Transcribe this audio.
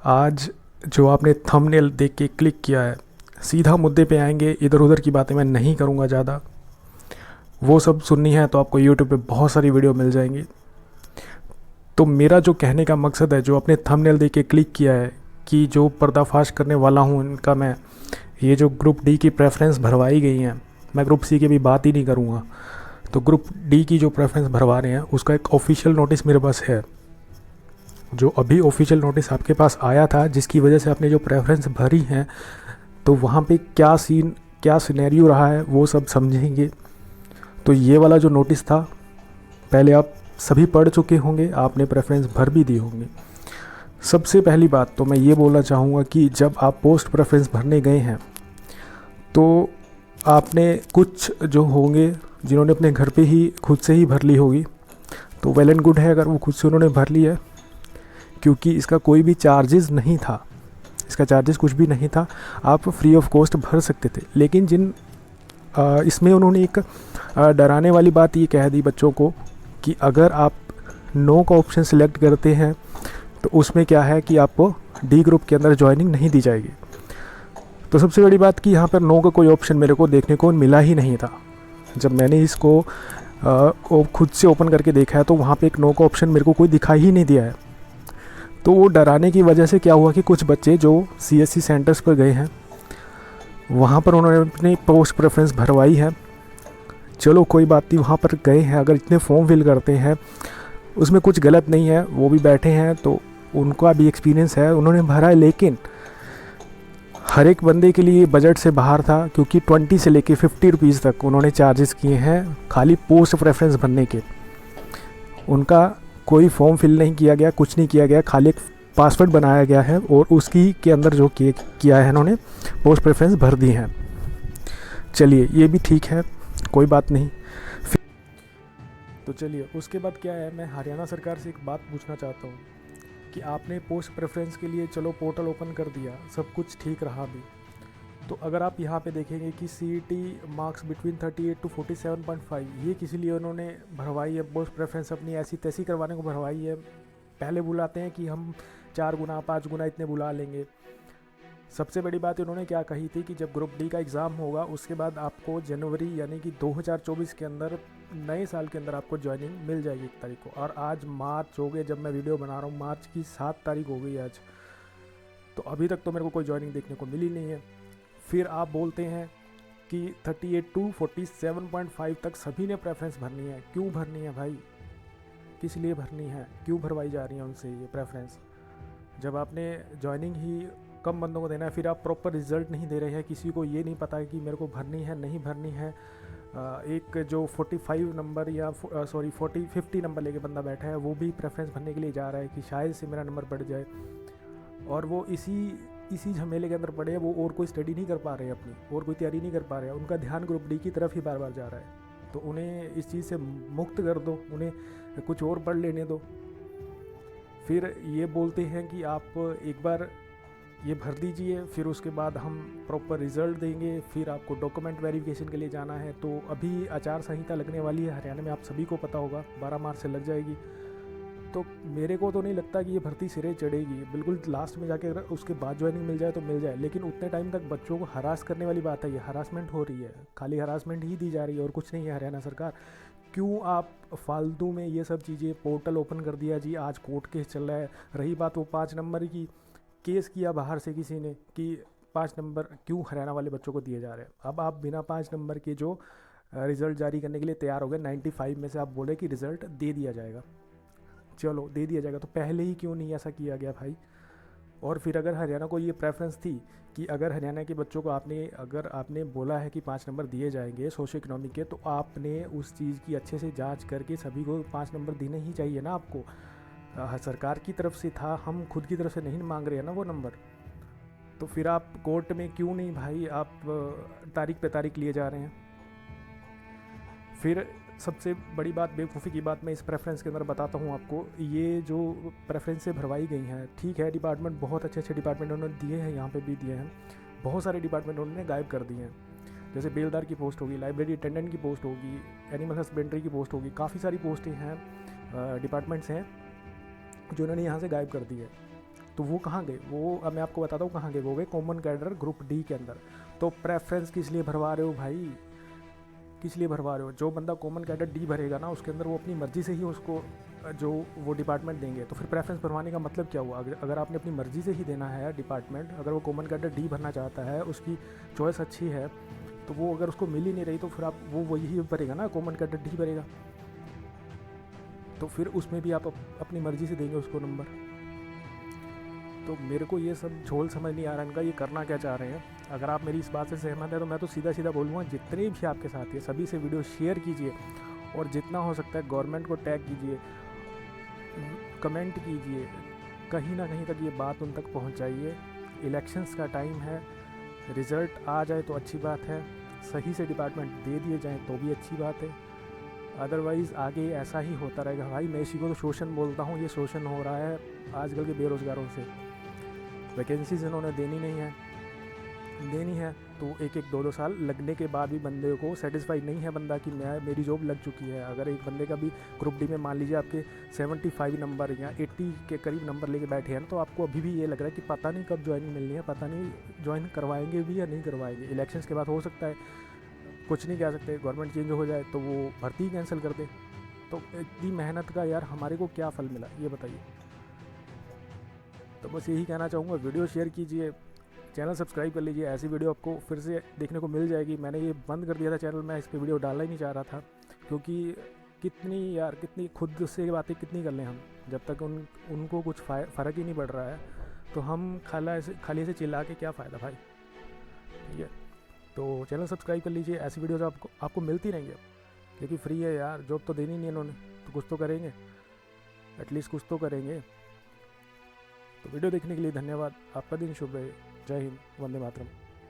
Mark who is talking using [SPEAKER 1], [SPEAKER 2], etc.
[SPEAKER 1] आज जो आपने थंबनेल देख के क्लिक किया है, सीधा मुद्दे पे आएंगे। इधर उधर की बातें मैं नहीं करूँगा ज़्यादा। वो सब सुननी है तो आपको यूट्यूब पे बहुत सारी वीडियो मिल जाएंगी। तो मेरा जो कहने का मकसद है, जो आपने थंबनेल देख के क्लिक किया है, कि जो पर्दाफाश करने वाला हूँ इनका मैं, ये जो ग्रुप डी की प्रेफरेंस भरवाई गई हैं, मैं ग्रुप सी की भी बात ही नहीं करूँगा। तो ग्रुप डी की जो प्रेफरेंस भरवा रहे हैं उसका एक ऑफिशियल नोटिस मेरे पास है। जो अभी ऑफिशियल नोटिस आपके पास आया था, जिसकी वजह से आपने जो प्रेफरेंस भरी हैं, तो वहाँ पे क्या सीन, क्या सिनेरियो रहा है, वो सब समझेंगे। तो ये वाला जो नोटिस था, पहले आप सभी पढ़ चुके होंगे, आपने प्रेफरेंस भर भी दी होंगी। सबसे पहली बात तो मैं ये बोलना चाहूँगा कि जब आप पोस्ट प्रेफरेंस भरने गए हैं, तो आपने कुछ जो होंगे जिन्होंने अपने घर पे ही खुद से ही भर ली होगी, तो वेल एंड गुड है अगर वो खुद से उन्होंने भर ली है, क्योंकि इसका कोई भी चार्जेस नहीं था। इसका चार्जेस कुछ भी नहीं था, आप फ्री ऑफ कॉस्ट भर सकते थे। लेकिन इसमें उन्होंने एक डराने वाली बात ये कह दी बच्चों को कि अगर आप नो का ऑप्शन सिलेक्ट करते हैं तो उसमें क्या है कि आपको डी ग्रुप के अंदर ज्वाइनिंग नहीं दी जाएगी। तो सबसे बड़ी बात कि यहाँ पर नो का कोई ऑप्शन मेरे को देखने को मिला ही नहीं था। जब मैंने इसको खुद से ओपन करके देखा है तो वहाँ पे एक नो का ऑप्शन मेरे को कोई दिखाई ही नहीं दिया है। तो वो डराने की वजह से क्या हुआ कि कुछ बच्चे जो सीएससी सेंटर्स पर गए हैं, वहाँ पर उन्होंने अपनी पोस्ट प्रेफरेंस भरवाई है। चलो कोई बात नहीं, वहाँ पर गए हैं, अगर इतने फॉर्म फिल करते हैं उसमें कुछ गलत नहीं है, वो भी बैठे हैं तो उनका भी एक्सपीरियंस है, उन्होंने भरा है। लेकिन हर एक बंदे के लिए बजट से बाहर था, क्योंकि 20 से लेके 50 रुपीज़ तक उन्होंने चार्जेस किए हैं खाली पोस्ट प्रेफरेंस भरने के। उनका कोई फॉर्म फिल नहीं किया गया, कुछ नहीं किया गया, खाली एक पासवर्ड बनाया गया है और उसकी के अंदर जो किया है इन्होंने पोस्ट प्रेफरेंस भर दी है। चलिए ये भी ठीक है, कोई बात नहीं। तो चलिए उसके बाद क्या है, मैं हरियाणा सरकार से एक बात पूछना चाहता हूँ कि आपने पोस्ट प्रेफरेंस के लिए चलो पोर्टल ओपन कर दिया, सब कुछ ठीक रहा भी, तो अगर आप यहाँ पे देखेंगे कि CET मार्क्स बिटवीन 38 to 47.5, ये किसी लिए उन्होंने भरवाई है पोस्ट प्रेफरेंस, अपनी ऐसी तैसी करवाने को भरवाई है। पहले बुलाते हैं कि हम 4 गुना 5 गुना इतने बुला लेंगे। सबसे बड़ी बात इन्होंने क्या कही थी कि जब ग्रुप डी का एग्ज़ाम होगा उसके बाद आपको जनवरी यानी कि 2024 के अंदर, नए साल के अंदर आपको ज्वाइनिंग मिल जाएगी 1 तारीख को। और आज मार्च हो गए, जब मैं वीडियो बना रहा हूँ मार्च की 7 तारीख हो गई आज, तो अभी तक तो मेरे को कोई ज्वाइनिंग देखने को मिली नहीं है। फिर आप बोलते हैं कि 38 to 47.5 तक सभी ने प्रेफरेंस भरनी है। क्यों भरनी है भाई, किस लिए भरनी है, क्यों भरवाई जा रही है उनसे ये प्रेफरेंस, जब आपने ज्वाइनिंग ही कम बंदों को देना है। फिर आप प्रॉपर रिजल्ट नहीं दे रहे हैं, किसी को ये नहीं पता है कि मेरे को भरनी है नहीं भरनी है। एक जो 45 नंबर या 50 नंबर लेके बंदा बैठा है, वो भी प्रेफरेंस भरने के लिए जा रहा है कि शायद से मेरा नंबर बढ़ जाए, और वो इसी झमेले के अंदर पड़े हैं। वो और कोई स्टडी नहीं कर पा रहे हैं अपनी, और कोई तैयारी नहीं कर पा रहे हैं, उनका ध्यान ग्रुप डी की तरफ ही बार बार जा रहा है। तो उन्हें इस चीज़ से मुक्त कर दो, उन्हें कुछ और पढ़ लेने दो। फिर ये बोलते हैं कि आप एक बार ये भर दीजिए, फिर उसके बाद हम प्रॉपर रिज़ल्ट देंगे, फिर आपको डॉक्यूमेंट वेरिफिकेशन के लिए जाना है। तो अभी आचार संहिता लगने वाली है हरियाणा में, आप सभी को पता होगा 12 मार्च से लग जाएगी। तो मेरे को तो नहीं लगता कि ये भर्ती सिरे चढ़ेगी, बिल्कुल लास्ट में जाके अगर उसके बाद ज्वाइनिंग मिल जाए तो मिल जाए। लेकिन उतने टाइम तक बच्चों को हरास करने वाली बात है, ये हरासमेंट हो रही है, खाली हरासमेंट ही दी जा रही है और कुछ नहीं है। हरियाणा सरकार क्यों आप फालतू में ये सब चीज़ें, पोर्टल ओपन कर दिया जी, आज कोर्ट केस चल रहा है। रही बात वो 5 नंबर की, केस किया बाहर से किसी ने कि 5 नंबर क्यों हरियाणा वाले बच्चों को दिए जा रहे हैं। अब आप बिना 5 नंबर के जो रिज़ल्ट जारी करने के लिए तैयार हो गए, 95 में से आप बोले कि रिज़ल्ट दे दिया जाएगा, चलो दे दिया जाएगा, तो पहले ही क्यों नहीं ऐसा किया गया भाई। और फिर अगर हरियाणा को ये प्रेफरेंस थी कि अगर हरियाणा के बच्चों को आपने बोला है कि 5 नंबर दिए जाएंगे सोशो इकोनॉमिक के, तो आपने उस चीज़ की अच्छे से जांच करके सभी को 5 नंबर देने ही चाहिए ना आपको। सरकार की तरफ से था, हम खुद की तरफ से नहीं मांग रहे हैं ना वो नंबर। तो फिर आप कोर्ट में क्यों नहीं भाई, आप तारीख पे तारीख लिए जा रहे हैं। फिर सबसे बड़ी बात, बेवकूफ़ी की बात मैं इस प्रेफरेंस के अंदर बताता हूँ आपको। ये जो प्रेफरेंस से भरवाई गई हैं, ठीक है, डिपार्टमेंट बहुत अच्छे अच्छे डिपार्टमेंट उन्होंने दिए हैं, यहाँ पे भी दिए हैं। बहुत सारे डिपार्टमेंट उन्होंने गायब कर दिए हैं, जैसे बेलदार की पोस्ट होगी, लाइब्रेरी अटेंडेंट की पोस्ट होगी, एनिमल हस्बेंड्री की पोस्ट होगी, काफ़ी सारी पोस्टें हैं, डिपार्टमेंट्स हैं जो उन्होंने यहाँ से गायब कर दी है। तो वो कहाँ गए, वो अब मैं आपको बताता हूँ कहाँ गए। वो गए कॉमन कैडर ग्रुप डी के अंदर। तो प्रेफरेंस किस लिए भरवा रहे हो भाई, किस लिए भरवा रहे हो? जो बंदा कॉमन कैडर डी भरेगा ना, उसके अंदर वो अपनी मर्ज़ी से ही उसको जो वो डिपार्टमेंट देंगे। तो फिर प्रेफरेंस भरवाने का मतलब क्या हुआ? अगर आपने अपनी मर्ज़ी से ही देना है डिपार्टमेंट, अगर वो कॉमन कैडर डी भरना चाहता है, उसकी चॉइस अच्छी है, तो वो अगर उसको मिल ही नहीं रही तो फिर आप वो वही भरेगा ना, कॉमन कैडर डी भरेगा। तो फिर उसमें भी आप अपनी मर्ज़ी से देंगे उसको नंबर। तो मेरे को ये सब झोल समझ नहीं आ रहा इनका, ये करना क्या चाह रहे हैं। अगर आप मेरी इस बात से सहमत है तो मैं तो सीधा सीधा बोलूँगा, जितने भी आपके साथी है सभी से वीडियो शेयर कीजिए, और जितना हो सकता है गवर्नमेंट को टैग कीजिए, कमेंट कीजिए, कहीं ना कहीं तक ये बात उन तक पहुंचाइए। इलेक्शंस का टाइम है, रिज़ल्ट आ जाए तो अच्छी बात है, सही से डिपार्टमेंट दे दिए जाएँ तो भी अच्छी बात है। अदरवाइज़ आगे ऐसा ही होता रहेगा भाई। मैं इसी को तो शोषण बोलता हूँ, ये शोषण हो रहा है आजकल के बेरोज़गारों से। वैकेंसीज इन्होंने देनी है तो 1-2 साल लगने के बाद भी बंदे को सेटिस्फाई नहीं है बंदा कि मेरी जॉब लग चुकी है। अगर एक बंदे का भी ग्रुप डी में मान लीजिए आपके 75 नंबर या 80 के करीब नंबर लेके बैठे हैं, तो आपको अभी भी ये लग रहा है कि पता नहीं कब ज्वाइनिंग मिलनी है, पता नहीं ज्वाइन करवाएंगे भी या नहीं करवाएंगे। इलेक्शंस के बाद हो सकता है, कुछ नहीं कह सकते, गवर्नमेंट चेंज हो जाए तो वो भर्ती ही कैंसिल कर दे। तो इतनी मेहनत का यार हमारे को क्या फल मिला, ये बताइए। तो बस यही कहना चाहूँगा, वीडियो शेयर कीजिए, चैनल सब्सक्राइब कर लीजिए, ऐसी वीडियो आपको फिर से देखने को मिल जाएगी। मैंने ये बंद कर दिया था चैनल, मैं इस पर वीडियो डालना ही नहीं चाह रहा था, क्योंकि कितनी खुद से बातें कितनी कर लें हम, जब तक उनको कुछ फ़र्क ही नहीं पड़ रहा है तो हम खाली ऐसे चिल्ला के क्या फ़ायदा भाई। ठीक है, तो चैनल सब्सक्राइब कर लीजिए, ऐसी वीडियोज़ आपको मिलती रहेंगी, क्योंकि फ्री है यार, जॉब तो देनी नहीं इन्होंने, तो कुछ तो करेंगे, एटलीस्ट कुछ तो करेंगे। तो वीडियो देखने के लिए धन्यवाद, आपका दिन शुभ रहे। जय हिंद, वंदे मातरम।